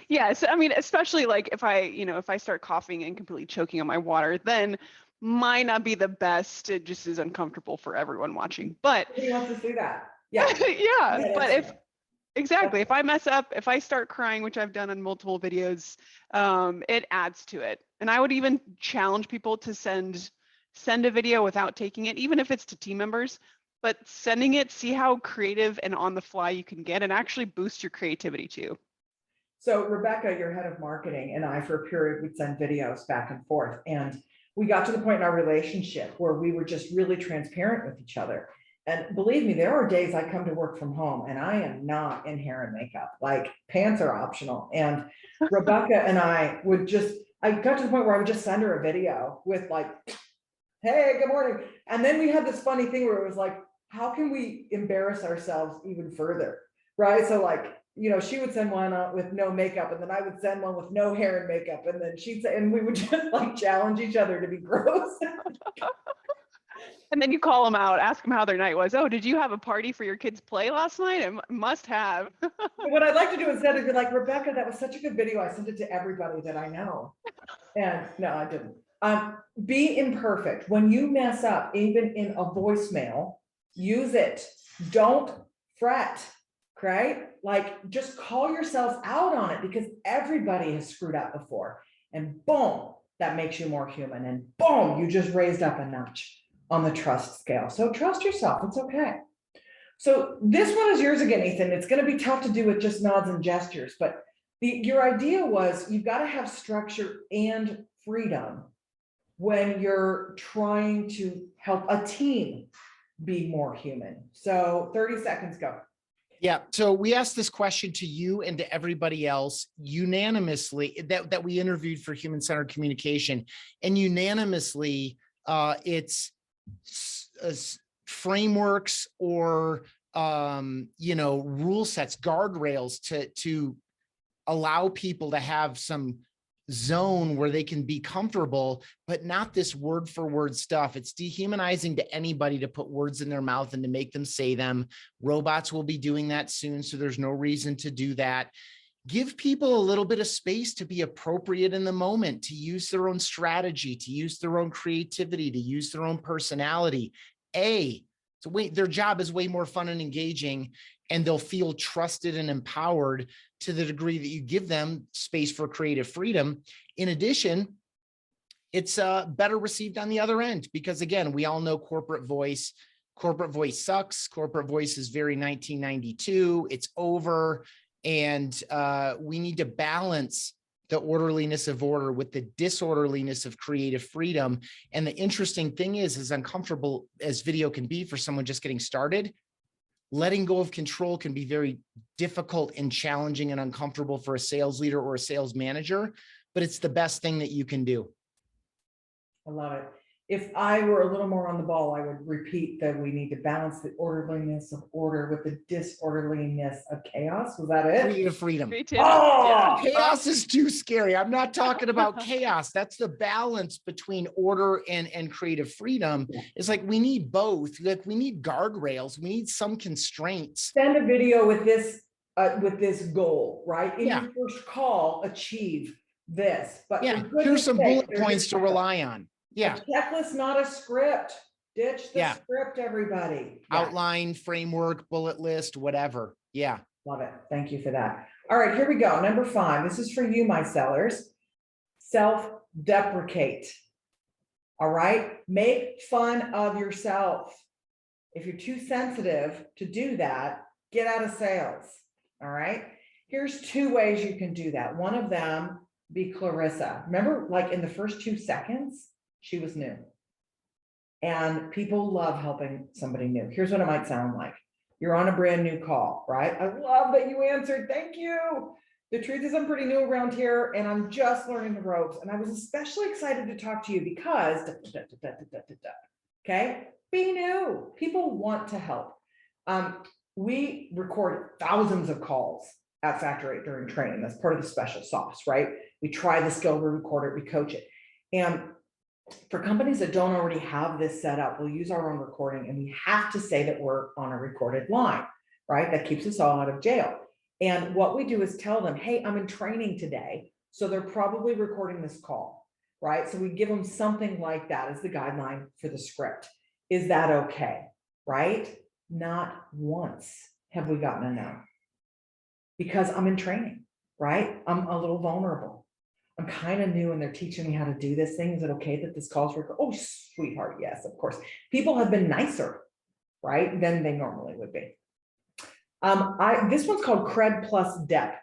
Yeah. So, I mean, especially like if I start coughing and completely choking on my water, then might not be the best. It just is uncomfortable for everyone watching, but who wants to see that? Yeah. Yeah. But if I mess up, if I start crying, which I've done on multiple videos, it adds to it. And I would even challenge people to send a video without taking it, even if it's to team members, but sending it, see how creative and on the fly you can get and actually boost your creativity too. So Rebecca, your head of marketing, and I, for a period, would send videos back and forth. And we got to the point in our relationship where we were just really transparent with each other. And believe me, there are days I come to work from home and I am not in hair and makeup, like pants are optional. And Rebecca and I got to the point where I would just send her a video with like, hey, good morning. And then we had this funny thing where it was like, how can we embarrass ourselves even further? Right. So like, she would send one with no makeup, and then I would send one with no hair and makeup. And then she'd say, and we would just like challenge each other to be gross. And then you call them out, ask them how their night was. Oh, did you have a party for your kids' play last night? I must have. What I'd like to do instead is be like, Rebecca, that was such a good video. I sent it to everybody that I know. And no, I didn't. Be imperfect. When you mess up, even in a voicemail, use it. Don't fret, right? Like just call yourself out on it, because everybody has screwed up before. And boom, that makes you more human. And boom, you just raised up a notch on the trust scale. So trust yourself. It's okay. So this one is yours again, Ethan. It's going to be tough to do with just nods and gestures, but your idea was you've got to have structure and freedom when you're trying to help a team be more human. So 30 seconds, go. Yeah. So we asked this question to you and to everybody else unanimously that we interviewed for human-centered communication, and unanimously it's frameworks or rule sets, guardrails to allow people to have some zone where they can be comfortable, but not this word for word stuff. It's dehumanizing to anybody to put words in their mouth and to make them say them. Robots will be doing that soon, so there's no reason to do that. Give people a little bit of space to be appropriate in the moment, to use their own strategy, to use their own creativity, to use their own personality. Their job is way more fun and engaging, and they'll feel trusted and empowered to the degree that you give them space for creative freedom. In addition, it's better received on the other end, because again, we all know corporate voice sucks. Corporate voice is very 1992. It's over. And we need to balance the orderliness of order with the disorderliness of creative freedom. And the interesting thing is, as uncomfortable as video can be for someone just getting started, letting go of control can be very difficult and challenging and uncomfortable for a sales leader or a sales manager, but it's the best thing that you can do. I love it. If I were a little more on the ball, I would repeat that we need to balance the orderliness of order with the disorderliness of chaos. Was that it? Creative freedom. Oh, Chaos is too scary. I'm not talking about chaos. That's the balance between order and creative freedom. It's like we need both. Like we need guardrails. We need some constraints. Send a video with this goal, right? In Yeah. your first call, achieve this. But yeah, here's some bullet points to rely on. Yeah. A checklist, not a script. Ditch the script, everybody. Yeah. Outline, framework, bullet list, whatever. Yeah. Love it. Thank you for that. All right, here we go. Number 5. This is for you, my sellers. Self-deprecate. All right. Make fun of yourself. If you're too sensitive to do that, get out of sales. All right. Here's 2 ways you can do that. One of them, be Clarissa. Remember, like in the first 2 seconds, she was new. And people love helping somebody new. Here's what it might sound like. You're on a brand new call, right? I love that you answered. Thank you. The truth is I'm pretty new around here and I'm just learning the ropes. And I was especially excited to talk to you because, okay, be new. People want to help. We record thousands of calls at Factor 8 during training. That's part of the special sauce, right? We try the skill, we record it, we coach it. And for companies that don't already have this set up, we'll use our own recording and we have to say that we're on a recorded line, right? That keeps us all out of jail. And what we do is tell them, hey, I'm in training today. So they're probably recording this call, right? So we give them something like that as the guideline for the script. Is that okay, right? Not once have we gotten a no. Because I'm in training, right? I'm a little vulnerable. I'm kind of new and they're teaching me how to do this thing. Is it okay that this call's recorded? Oh, sweetheart, yes, of course. People have been nicer, right, than they normally would be. This one's called cred plus dep.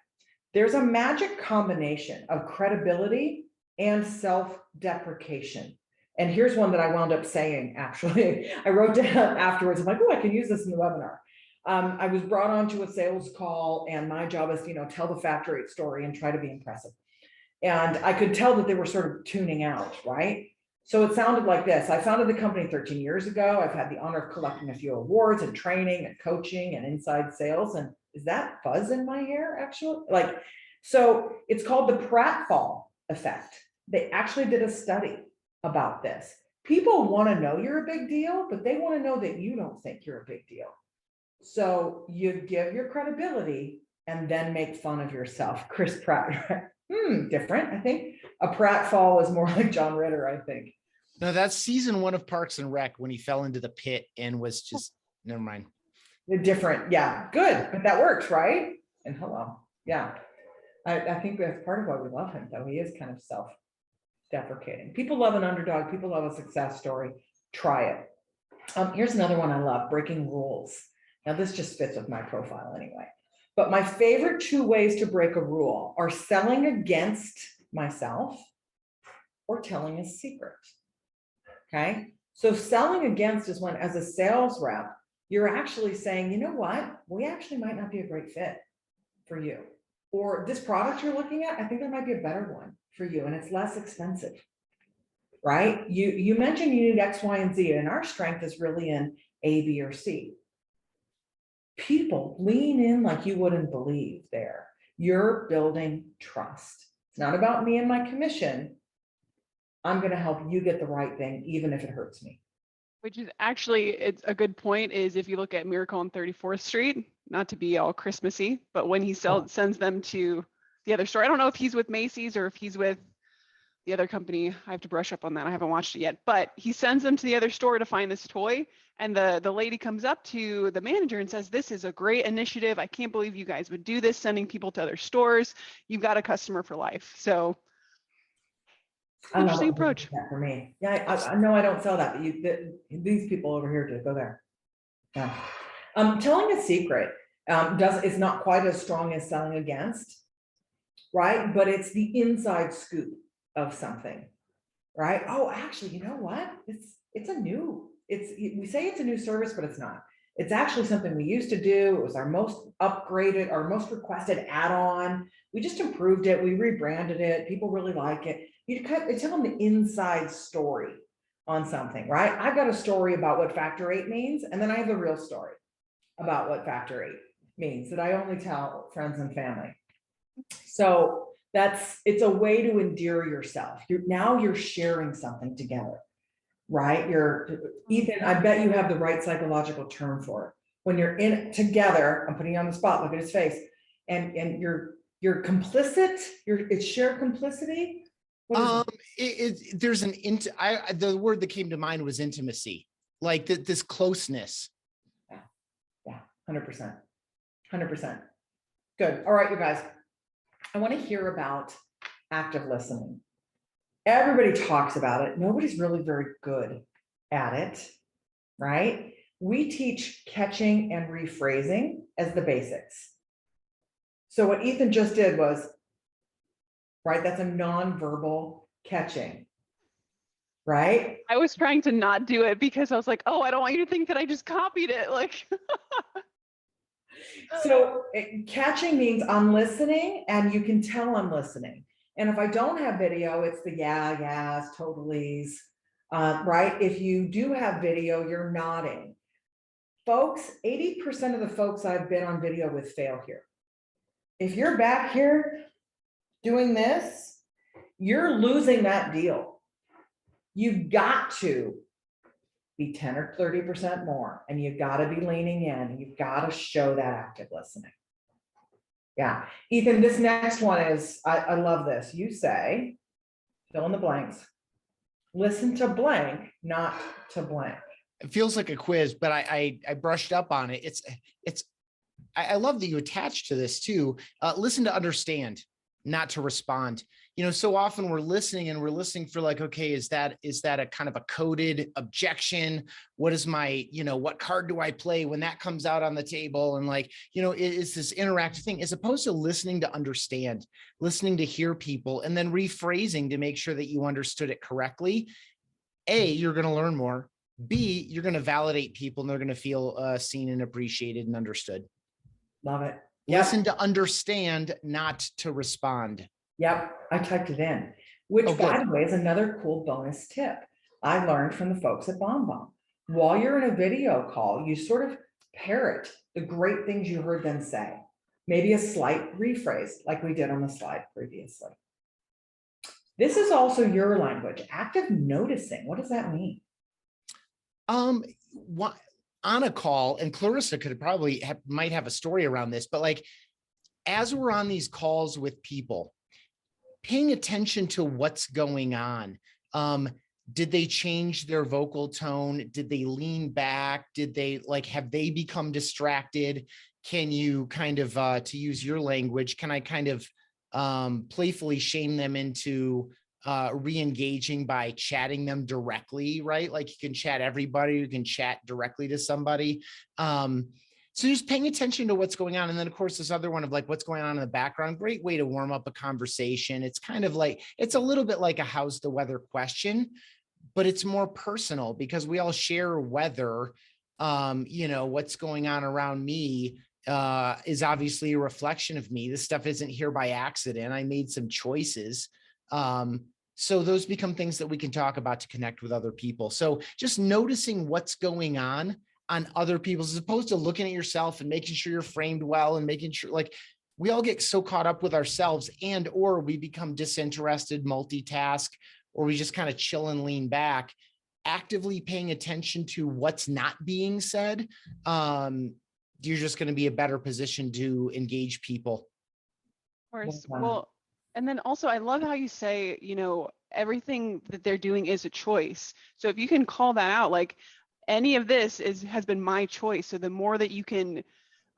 There's a magic combination of credibility and self-deprecation. And here's one that I wound up saying, actually. I wrote down afterwards, I'm like, oh, I can use this in the webinar. I was brought onto a sales call and my job is to, tell the Factor 8 story and try to be impressive. And I could tell that they were sort of tuning out, right? So it sounded like this. I founded the company 13 years ago. I've had the honor of collecting a few awards and training and coaching and inside sales. And is that fuzz in my hair, actually? So it's called the Pratfall Effect. They actually did a study about this. People want to know you're a big deal, but they want to know that you don't think you're a big deal. So you give your credibility and then make fun of yourself. Chris Pratt. Different, I think. A pratfall is more like John Ritter, I think. No, that's season 1 of Parks and Rec when he fell into the pit and was just, never mind. They're different, yeah, good, but that works, right? And hello, yeah. I think that's part of why we love him, though. He is kind of self-deprecating. People love an underdog. People love a success story. Try it. Here's another one I love, breaking rules. Now, this just fits with my profile anyway. But my favorite 2 ways to break a rule are selling against myself or telling a secret. Okay. So selling against is when, as a sales rep, you're actually saying, you know what, we actually might not be a great fit for you. Or this product you're looking at, I think there might be a better one for you and it's less expensive, right? You mentioned you need X, Y, and Z, and our strength is really in A, B, or C. People lean in like you wouldn't believe there. You're building trust. It's not about me and my commission. I'm going to help you get the right thing, even if it hurts me. Which is actually, it's a good point, is if you look at Miracle on 34th Street, not to be all Christmassy, but when he sends them to the other store, I don't know if he's with Macy's or if he's with the other company. I have to brush up on that. I haven't watched it yet, but he sends them to the other store to find this toy. And the lady comes up to the manager and says, this is a great initiative. I can't believe you guys would do this, sending people to other stores. You've got a customer for life. So interesting approach. For me. Yeah, I know I don't sell that, but these people over here do. Go there. Yeah. Telling a secret is not quite as strong as selling against, right? But it's the inside scoop of something, right? Oh, actually, you know what? We say it's a new service, but it's not. It's actually something we used to do. It was our most upgraded, our most requested add-on. We just improved it. We rebranded it. People really like it. You tell them the inside story on something, right? I've got a story about what factor 8 means, and then I have the real story about what factor 8 means that I only tell friends and family. So it's a way to endear yourself. Now you're sharing something together, right? Ethan, I bet you have the right psychological term for it. When you're in it together, I'm putting you on the spot, look at his face, and you're complicit, it's shared complicity. There's the word that came to mind was intimacy, like this closeness. Yeah, 100%. Good. All right, you guys, I want to hear about active listening. Everybody talks about it. Nobody's really very good at it, right? We teach catching and rephrasing as the basics. So what Ethan just did was, right, that's a nonverbal catching, right? I was trying to not do it because I was like, oh, I don't want you to think that I just copied it. Like, so catching means I'm listening and you can tell I'm listening. And if I don't have video, it's the yeahs, totallys, right? If you do have video, you're nodding. Folks, 80% of the folks I've been on video with fail here. If you're back here doing this, you're losing that deal. You've got to be 10 or 30% more, and you've got to be leaning in, and you've got to show that active listening. Yeah, Ethan, this next one is, I love this. You say, fill in the blanks, listen to blank, not to blank. It feels like a quiz, but I brushed up on it. I love that you attach to this too. Listen to understand, not to respond. You know, so often we're listening for like, okay, is that a kind of a coded objection? What is my, what card do I play when that comes out on the table? And like, it's this interactive thing, as opposed to listening to understand, listening to hear people, and then rephrasing to make sure that you understood it correctly. A, you're going to learn more. B, you're going to validate people and they're going to feel seen and appreciated and understood. Love it. Yep. Listen to understand, not to respond. Yep, I typed it in, which by the way is another cool bonus tip I learned from the folks at BombBomb. While you're in a video call, you sort of parrot the great things you heard them say. Maybe a slight rephrase like we did on the slide previously. This is also your language, active noticing. What does that mean? What, on a call, and Clarissa could probably might have a story around this, but like, as we're on these calls with people, paying attention to what's going on. Did they change their vocal tone? Did they lean back? Did they have they become distracted? Can you kind of, to use your language, can I kind of playfully shame them into re-engaging by chatting them directly, right? Like you can chat everybody, you can chat directly to somebody. So just paying attention to what's going on. And then of course, this other one of like what's going on in the background, great way to warm up a conversation. It's kind of like, it's a little bit like a how's the weather question, but it's more personal because we all share weather You know, what's going on around me is obviously a reflection of me. This stuff isn't here by accident. I made some choices. So those become things that we can talk about to connect with other people. So just noticing what's going on other people's, as opposed to looking at yourself and making sure you're framed well and making sure, like, we all get so caught up with ourselves, and or we become disinterested, multitask, or we just kind of chill and lean back. Actively paying attention to what's not being said, you're just going to be a better position to engage people. Of course. Well, and then also I love how you say, you know, everything that they're doing is a choice. So if you can call that out, like, any of this has been my choice. So the more that you can,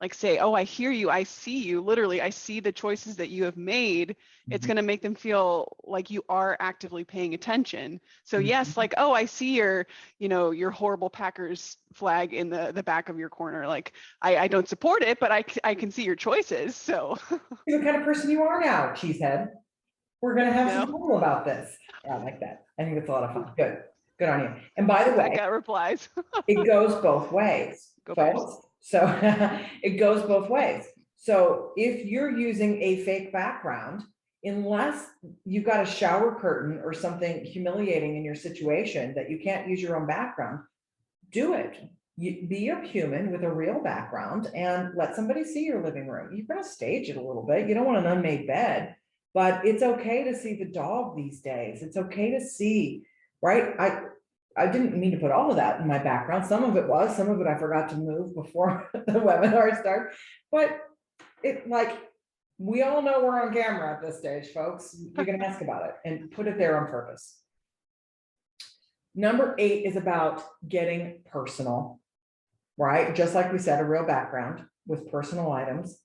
like, say, oh, I hear you, I see you, literally, I see the choices that you have made, it's going to make them feel like you are actively paying attention. So yes, like, oh, I see your, you know, your horrible Packers flag in the back of your corner. Like, I don't support it, but I can see your choices. So You're the kind of person you are now, cheesehead. We're going to have some fun about this. I like that. I think it's a lot of fun. Good. Good on you. And by the way, I got replies. it goes both ways, folks. So it goes both ways. So if you're using a fake background, unless you've got a shower curtain or something humiliating in your situation that you can't use your own background, do it. You be a human with a real background and let somebody see your living room. You're going to stage it a little bit. You don't want an unmade bed, but it's okay to see the dog these days. It's okay to see, right? I didn't mean to put all of that in my background. Some of it was, some of it I forgot to move before the webinar started. But it, like, we all know we're on camera at this stage, folks. You're going to ask about it and put it there on purpose. Number 8 is about getting personal, right? Just like we said, a real background with personal items,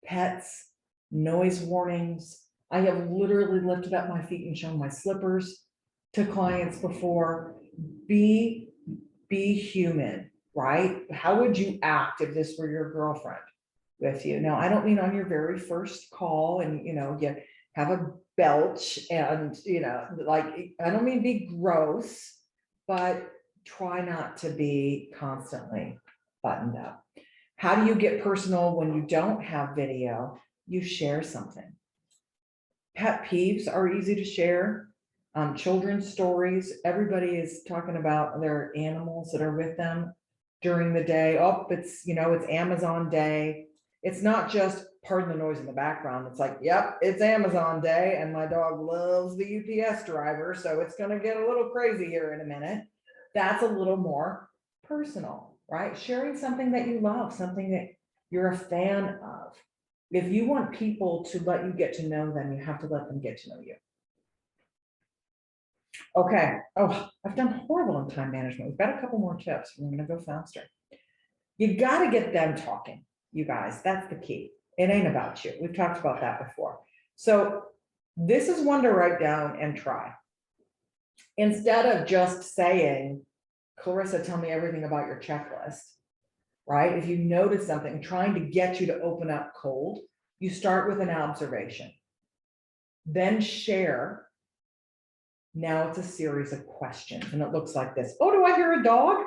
pets, noise warnings. I have literally lifted up my feet and shown my slippers to clients before. Be human, right? How would you act if this were your girlfriend with you? Now, I don't mean on your very first call and, you know, you have a belch and, you know, like, I don't mean be gross, but try not to be constantly buttoned up. How do you get personal when you don't have video? You share something. Pet peeves are easy to share. Children's stories. Everybody is talking about their animals that are with them during the day. Oh, it's, you know, it's Amazon Day. It's not just, pardon the noise in the background. It's like, yep, it's Amazon Day and my dog loves the UPS driver. So it's going to get a little crazy here in a minute. That's a little more personal, right? Sharing something that you love, something that you're a fan of. If you want people to let you get to know them, you have to let them get to know you. Okay. Oh, I've done horrible in time management. We've got a couple more tips. We're going to go faster. You got to get them talking, you guys. That's the key. It ain't about you. We've talked about that before. So this is one to write down and try. Instead of just saying, Clarissa, tell me everything about your checklist, right? If you notice something, trying to get you to open up cold, you start with an observation, then share. Now it's a series of questions and it looks like this. Oh, do I hear a dog?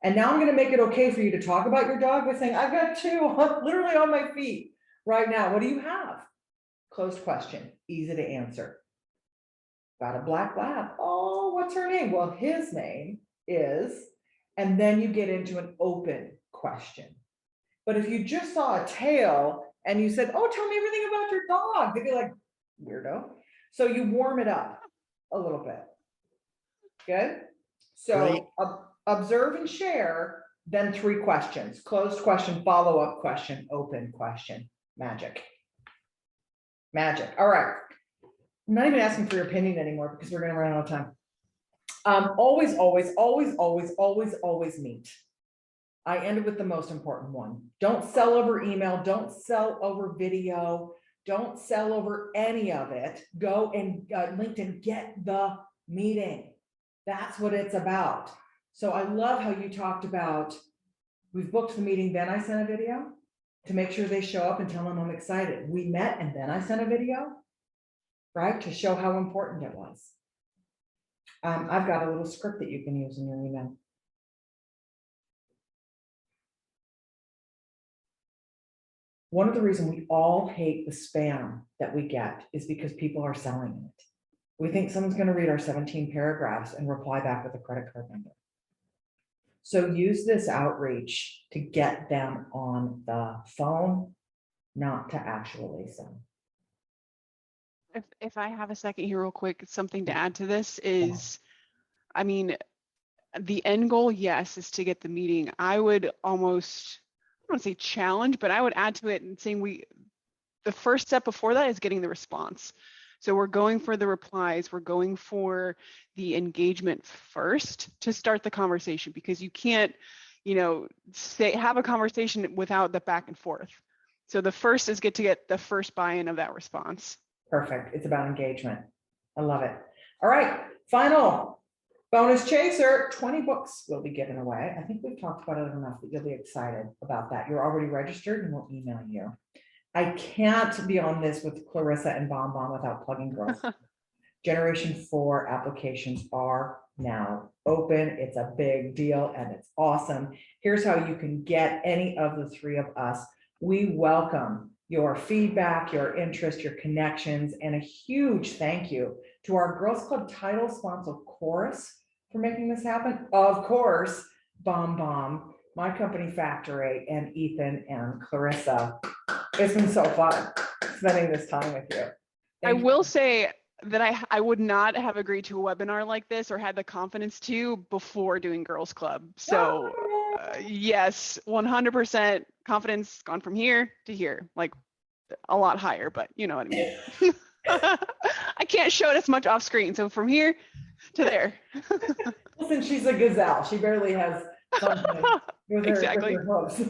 And now I'm going to make it okay for you to talk about your dog by saying, I've got 2 literally on my feet right now. What do you have? Closed question, easy to answer. Got a black lab. Oh, what's her name? Well, his name is, and then you get into an open question. But if you just saw a tail and you said, oh, tell me everything about your dog, they'd be like, weirdo. So you warm it up a little bit. Good. So observe and share, then 3 questions: closed question, follow-up question, open question. Magic. Magic. All right. I'm not even asking for your opinion anymore because we're going to run out of time. Always, always, always, always, always, always meet. I ended with the most important one. Don't sell over email. Don't sell over video. Don't sell over any of it. Go and LinkedIn, get the meeting. That's what it's about. So I love how you talked about, we've booked the meeting, then I sent a video to make sure they show up and tell them I'm excited. We met and then I sent a video, right? To show how important it was. I've got a little script that you can use in your email. one of the reasons we all hate the spam that we get is because people are selling it. We think someone's going to read our 17 paragraphs and reply back with a credit card number. So use this outreach to get them on the phone, not to actually sell. If I have a second here real quick, something to add to this is, I mean, the end goal, yes, is to get the meeting. I would almost, I don't want to say challenge, but I would add to it and saying the first step before that is getting the response. So we're going for the replies, we're going for the engagement first to start the conversation, because you can't, have a conversation without the back and forth. So the first is get the first buy-in of that response. Perfect. It's about engagement. I love it. All right. Final bonus chaser, 20 books will be given away. I think we've talked about it enough that you'll be excited about that. You're already registered and we'll email you. I can't be on this with Clarissa and BombBomb without plugging Girls. Generation 4 applications are now open. It's a big deal and it's awesome. Here's how you can get any of the three of us. We welcome your feedback, your interest, your connections, and a huge thank you to our Girls Club title sponsor, Chorus, for making this happen. Of course, BombBomb, My Company Factory, and Ethan and Clarissa. It's been so fun spending this time with you. I will say that I would not have agreed to a webinar like this or had the confidence to before doing Girls Club. So yes, 100% confidence gone from here to here, like a lot higher, but you know what I mean. I can't show it as much off screen. So from here to there. Listen, she's a gazelle. She barely has something with her, exactly. with her hooves.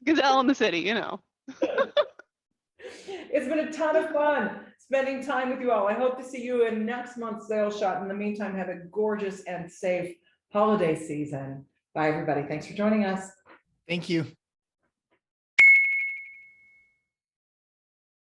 Gazelle in the city, It's been a ton of fun spending time with you all. I hope to see you in next month's sales shot. In the meantime, have a gorgeous and safe holiday season. Bye, everybody. Thanks for joining us. Thank you.